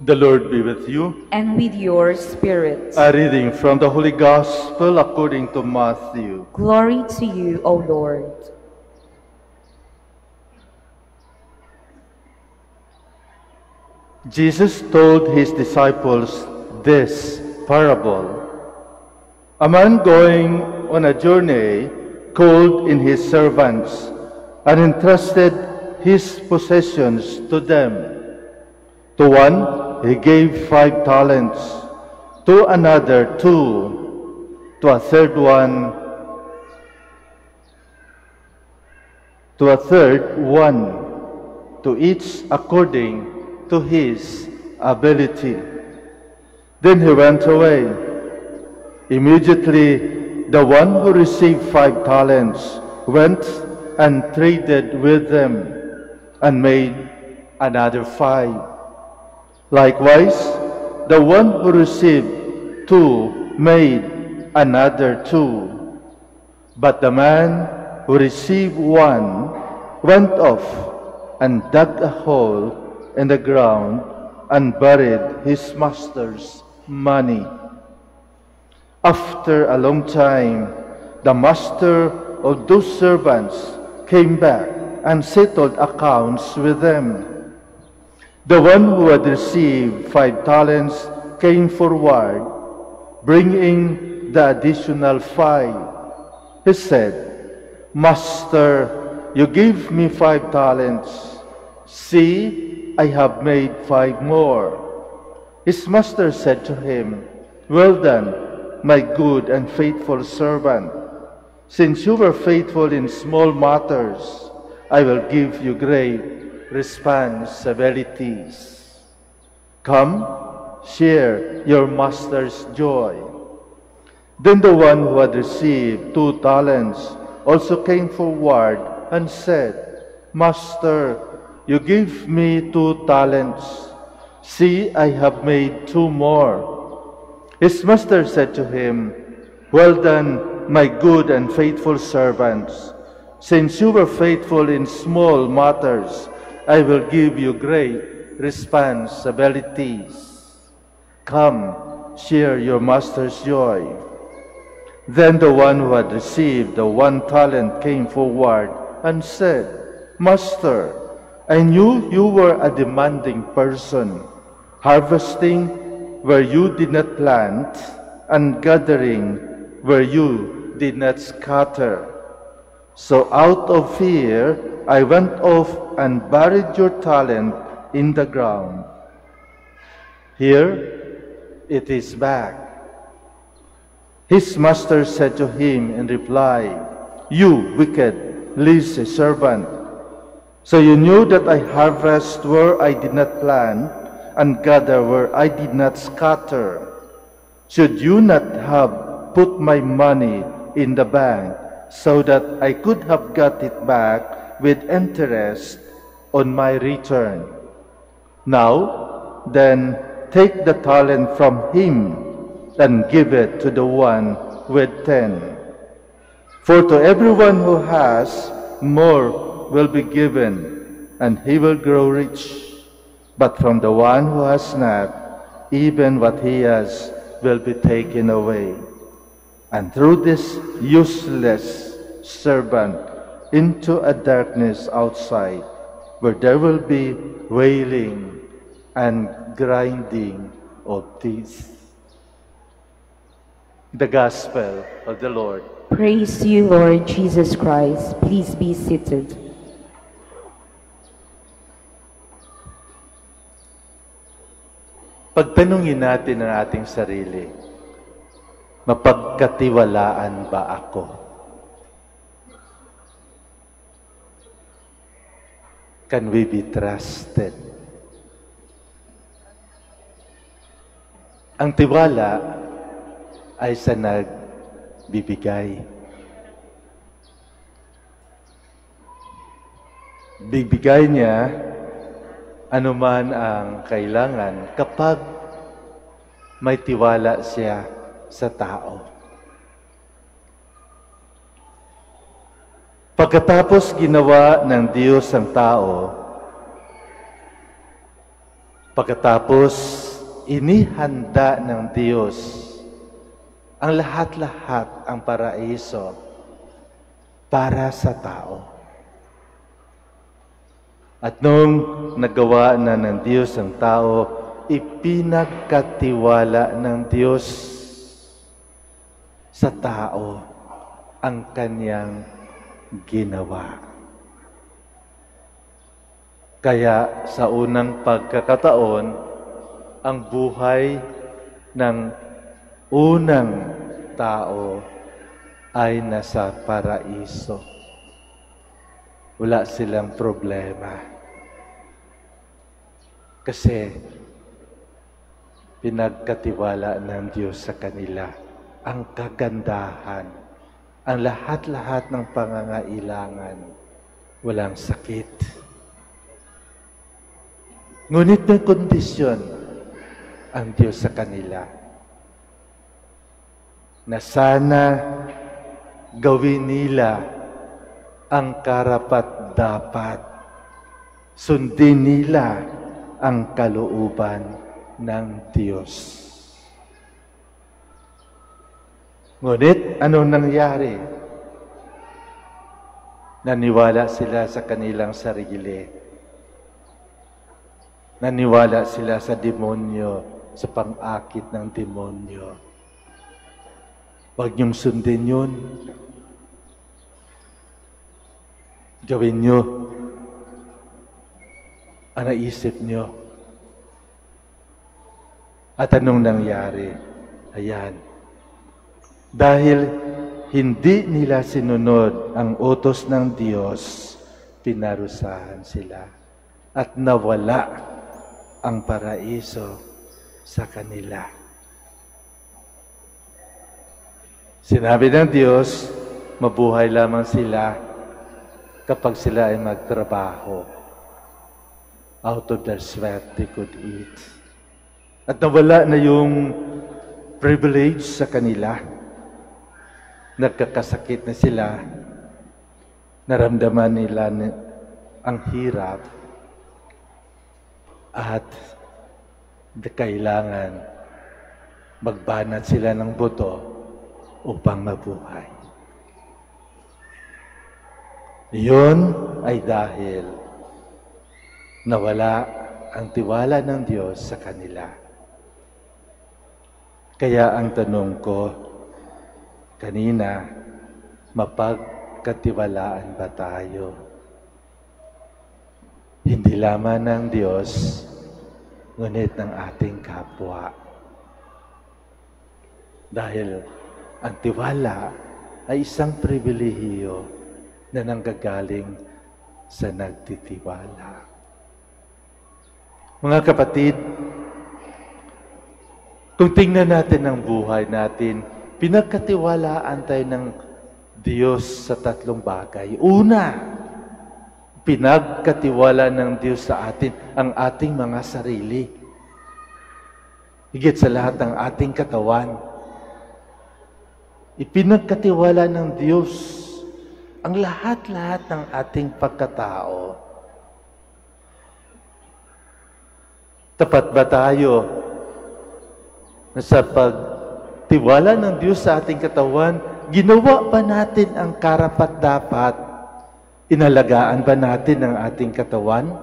The Lord be with you. And with your spirit. A reading from the Holy Gospel according to Matthew. Glory to you, O Lord. Jesus told his disciples this parable. A man going on a journey called in his servants and entrusted his possessions to them. To one he gave 5 talents, to another 2, to a third 1, to each according to his ability. Then he went away. Immediately, the one who received 5 talents went and traded with them and made another 5. Likewise, the one who received 2 made another 2. But the man who received 1 went off and dug a hole in the ground and buried his master's money. After a long time, the master of those servants came back and settled accounts with them. The one who had received 5 talents came forward, bringing the additional 5. He said, "Master, you gave me 5 talents. See, I have made 5 more." His master said to him, "Well done, my good and faithful servant. Since you were faithful in small matters, I will give you great responsibilities. Come, share your master's joy." Then the one who had received 2 talents also came forward and said, "Master, you gave me 2 talents. See, I have made 2 more." His master said to him, "Well done, my good and faithful servants. Since you were faithful in small matters, I will give you great responsibilities. Come, share your master's joy." Then the one who had received the 1 talent came forward and said, "Master, I knew you were a demanding person, harvesting where you did not plant and gathering where you did not scatter. So out of fear, I went off and buried your talent in the ground. Here it is back." His master said to him in reply, "You wicked, lazy servant. So you knew that I harvest where I did not plant and gather where I did not scatter. Should you not have put my money in the bank so that I could have got it back with interest on my return? Now, then, take the talent from him and give it to the one with 10. For to everyone who has, more will be given, and he will grow rich. But from the one who has not, even what he has will be taken away. And through this useless servant into a darkness outside, where there will be wailing and grinding of teeth." The Gospel of the Lord. Praise to you, Lord Jesus Christ. Please be seated. Pagtanungin natin ang ating sarili, mapagkatiwalaan ba ako? Can we be trusted? Ang tiwala ay sa nagbibigay. Bibigay niya anuman ang kailangan kapag may tiwala siya sa tao. Pagkatapos ginawa ng Diyos ang tao, Pagkatapos, inihanda ng Diyos ang lahat-lahat ang paraiso para sa tao. At nung nagawa na ng Diyos ang tao, ipinagkatiwala ng Diyos sa tao ang kanyang ginawa. Kaya sa unang pagkakataon, ang buhay ng unang tao ay nasa paraiso. Wala silang problema. Kasi pinagkatiwala ng Diyos sa kanila ang kagandahan, ang lahat-lahat ng pangangailangan, walang sakit. Ngunit may kondisyon ang Diyos sa kanila na sana gawin nila ang karapat-dapat, sundin nila ang kalooban ng Diyos. Ngunit anong nangyari? Naniwala sila sa kanilang sarili. Naniwala sila sa demonyo, sa pang-akit ng demonyo. Huwag niyong sundin yun. Gawin niyo ang naisip niyo. At anong nangyari? Ayan. Dahil hindi nila sinunod ang utos ng Diyos, pinarusahan sila at nawala ang paraiso sa kanila. Sinabi ng Diyos, mabuhay lamang sila kapag sila ay magtrabaho. Out of their sweat, they could eat. At nawala na yung privilege sa kanila. Nagkakasakit na sila. Naramdaman nila ang hirap. At kailangan magbanat sila ng buto upang mabuhay. Iyon ay dahil nawala ang tiwala ng Diyos sa kanila. Kaya ang tanong ko kanina, mapagkatiwalaan ba tayo? Hindi lamang ng Diyos, ngunit ng ating kapwa. Dahil ang tiwala ay isang pribilehiyo na nanggagaling sa nagtitiwala. Mga kapatid, kung tingnan natin ang buhay natin, pinagkatiwalaan tayo ng Diyos sa tatlong bagay. Una, pinagkatiwala ng Diyos sa atin ang ating mga sarili. Higit sa lahat ng ating katawan. Ipinagkatiwala ng Diyos ang lahat-lahat ng ating pagkatao. Tapat ba tayo na sa pagtiwala ng Diyos sa ating katawan, ginawa ba natin ang karapat-dapat? Inalagaan ba natin ang ating katawan?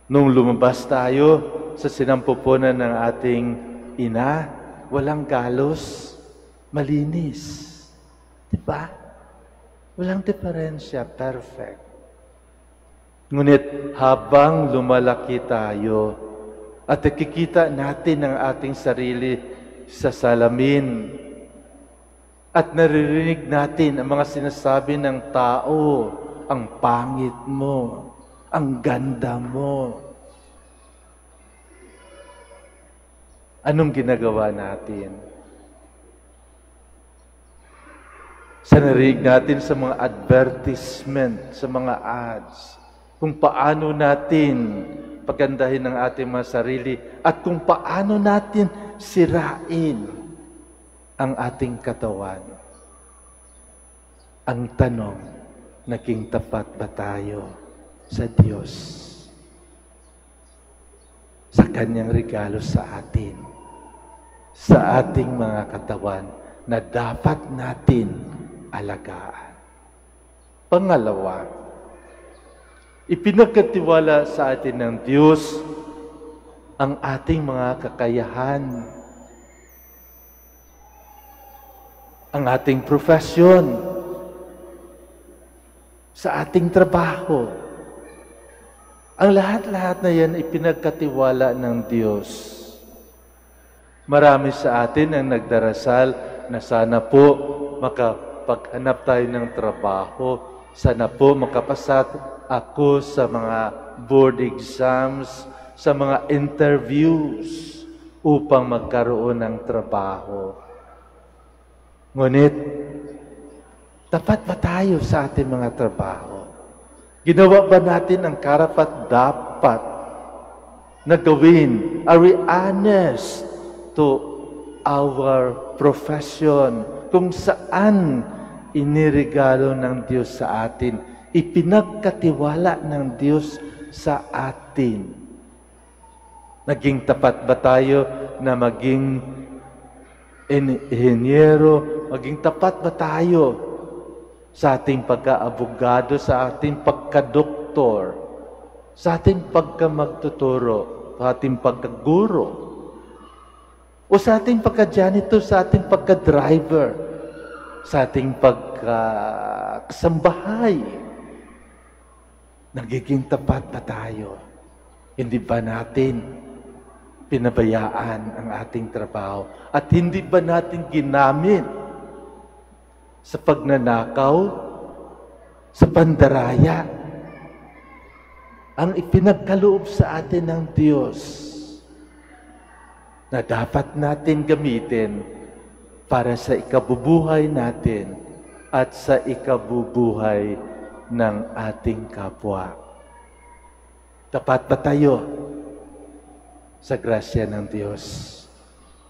Nung lumabas tayo sa sinampupunan ng ating ina, walang galos, malinis. Diba? Walang diferensya, perfect. Ngunit habang lumalaki tayo at nakikita natin ang ating sarili sa salamin, at naririnig natin ang mga sinasabi ng tao, ang pangit mo, ang ganda mo. Anong ginagawa natin? Sa narinig natin sa mga advertisement, sa mga ads, kung paano natin pagandahin ang ating mga sarili at kung paano natin sirain ang ating katawan. Ang tanong, naging tapat ba tayo sa Diyos? kanyang regalo sa atin, sa ating mga katawan na dapat natin alagaan. Pangalawa, ipinagkatiwala sa atin ng Diyos ang ating mga kakayahan, ang ating profesyon, sa ating trabaho. Ang lahat-lahat na yan ipinagkatiwala ng Diyos. Marami sa atin ang nagdarasal na sana po makapaghanap tayo ng trabaho, sana po makapasa ako sa mga board exams, sa mga interviews upang magkaroon ng trabaho. Ngunit, tapat ba tayo sa ating mga trabaho? Ginawa ba natin ang karapat-dapat na gawin? Are we honest to our profession? Kung saan inirigalo ng Diyos sa atin, ipinagkatiwala ng Diyos sa atin. Naging tapat ba tayo na maging inhenyero? Maging tapat ba tayo sa ating pagka-abogado, sa ating pagka-doktor, sa ating pagka-magtuturo, sa ating pagka-guro, o sa ating pagka-janitor, sa ating pagka-driver, sa ating pagka-kasambahay? Nagiging tapat ba tayo? Hindi ba natin pinabayaan ang ating trabaho? At hindi ba natin ginamit sa pagnanakaw, sa pandaraya, ang ipinagkaloob sa atin ng Diyos na dapat natin gamitin para sa ikabubuhay natin at sa ikabubuhay ng ating kapwa? Tapat ba tayo sa grasya ng Diyos,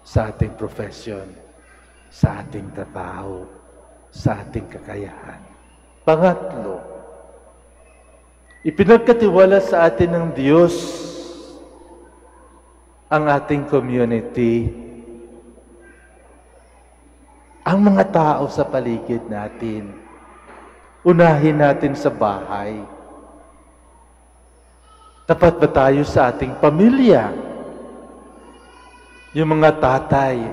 sa ating profesyon, sa ating trabaho, sa ating kakayahan? Pangatlo, ipinagkatiwala sa atin ng Diyos ang ating community, ang mga tao sa paligid natin. Unahin natin sa bahay. Tapat ba tayo sa ating pamilya? Yung mga tatay,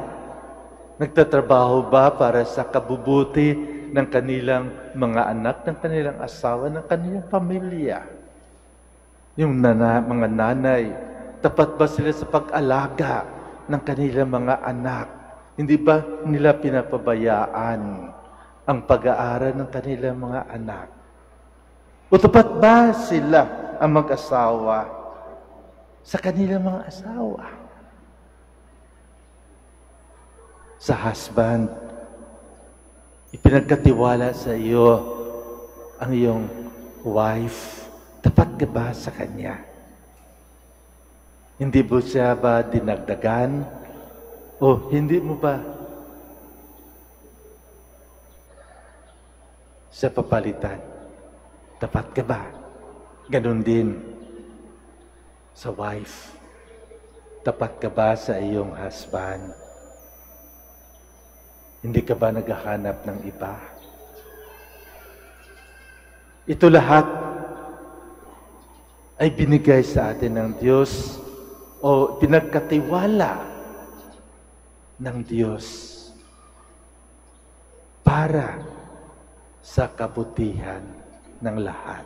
nagtatrabaho ba para sa kabubuti ng kanilang mga anak, ng kanilang asawa, ng kanilang pamilya? Yung mga nanay, tapat ba sila sa pag-alaga ng kanilang mga anak? Hindi ba nila pinapabayaan ang pag-aaral ng kanilang mga anak? O tapat ba sila ang mag-asawa sa kanilang mga asawa? Sa husband, ipinagkatiwala sa iyo ang iyong wife. Tapat ka ba sa kanya? Hindi mo siya ba dinagdagan? O hindi mo ba sa papalitan? Tapat ka ba? Ganon din sa wife. Tapat ka ba sa iyong husband? Hindi ka ba naghahanap ng iba? Ito lahat ay binigay sa atin ng Diyos o pinagkatiwala ng Diyos para sa kabutihan ng lahat.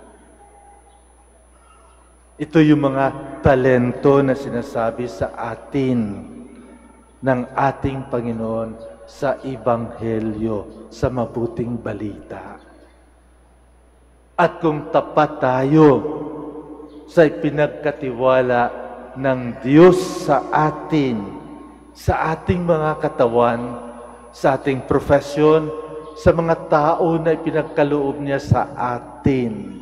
Ito yung mga talento na sinasabi sa atin ng ating Panginoon sa Ebanghelyo, sa mabuting balita. At kung tapat tayo sa ipinagkatiwala ng Diyos sa atin, sa ating mga katawan, sa ating profesyon, sa mga tao na ipinagkaloob niya sa atin,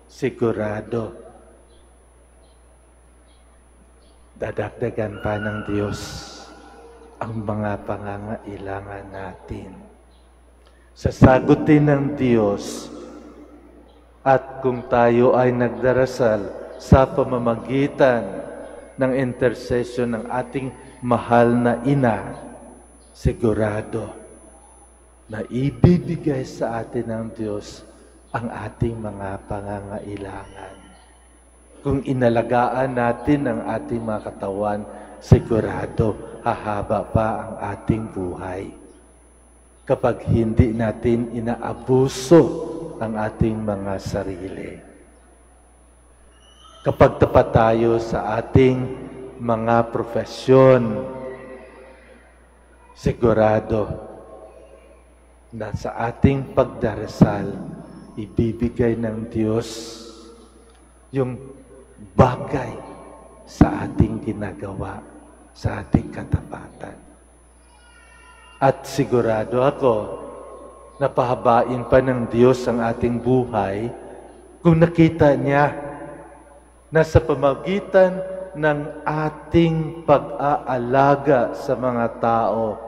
sigurado, dadagdagan pa ng Diyos ang mga pangangailangan natin. Sasagutin ng Diyos, at kung tayo ay nagdarasal sa pamamagitan ng intercession ng ating mahal na ina, sigurado na ibibigay sa atin ng Diyos ang ating mga pangangailangan. Kung inalagaan natin ang ating mga katawan, sigurado hahaba pa ang ating buhay. Kapag hindi natin inaabuso ang ating mga sarili. Kapag tapat tayo sa ating mga profesyon, sigurado na sa ating pagdarasal, ibibigay ng Diyos yung bagay sa ating ginagawa, sa ating katapatan. At sigurado ako, napahabain pa ng Diyos ang ating buhay kung nakita niya na sa pamagitan ng ating pag-aalaga sa mga tao,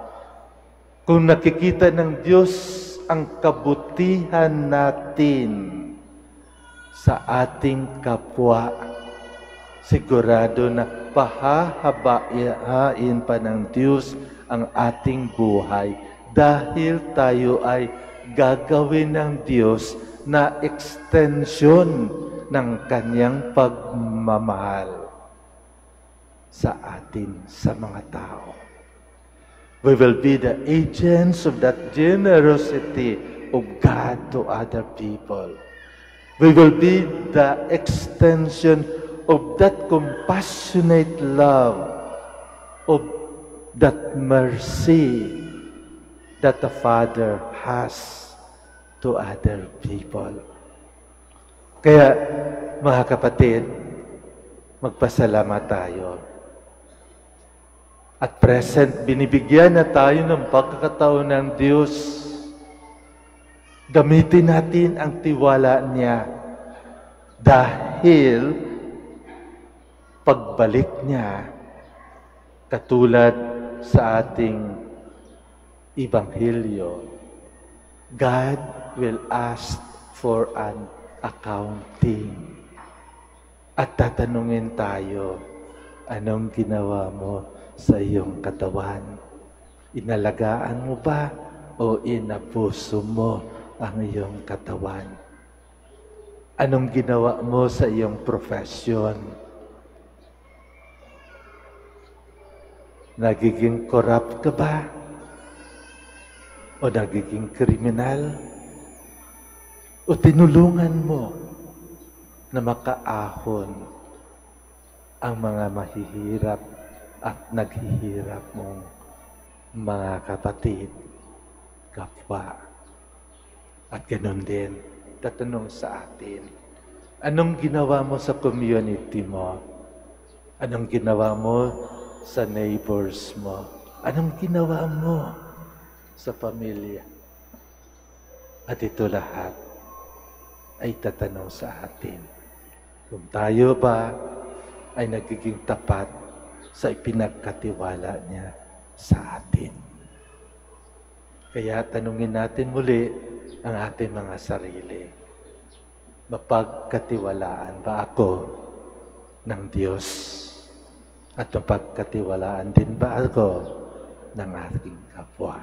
kung nakikita ng Diyos ang kabutihan natin sa ating kapwa, sigurado na pahahabain pa ng Diyos ang ating buhay dahil tayo ay gagawin ng Diyos na extension ng Kanyang pagmamahal sa atin, sa mga tao. We will be the agents of that generosity of God to other people. We will be the extension of that compassionate love, of that mercy that the Father has to other people. Kaya, mga kapatid, magpasalamat tayo. At present, binibigyan na tayo ng pagkakataon ng Diyos. Gamitin natin ang tiwala niya dahil pagbalik niya, katulad sa ating Ebanghelyo, God will ask for an accounting. At tatanungin tayo, anong ginawa mo sa iyong katawan? Inalagaan mo ba o inabuso mo ang iyong katawan? Anong ginawa mo sa iyong profesyon? Nagiging corrupt ka ba? O nagiging kriminal? O tinulungan mo na makaahon ang mga mahihirap at naghihirap mong mga kapatid, kapwa? At ganun din, tatanong sa atin, anong ginawa mo sa community mo? Anong ginawa mo sa neighbors mo? Anong ginawa mo sa pamilya? At ito lahat ay tatanong sa atin. Kung tayo ba ay nagiging tapat sa ipinagkatiwala niya sa atin. Kaya tanungin natin muli ang ating mga sarili. Mapagkatiwalaan ba ako ng Diyos? At mapagkatiwalaan din ba ako ng aking kapwa?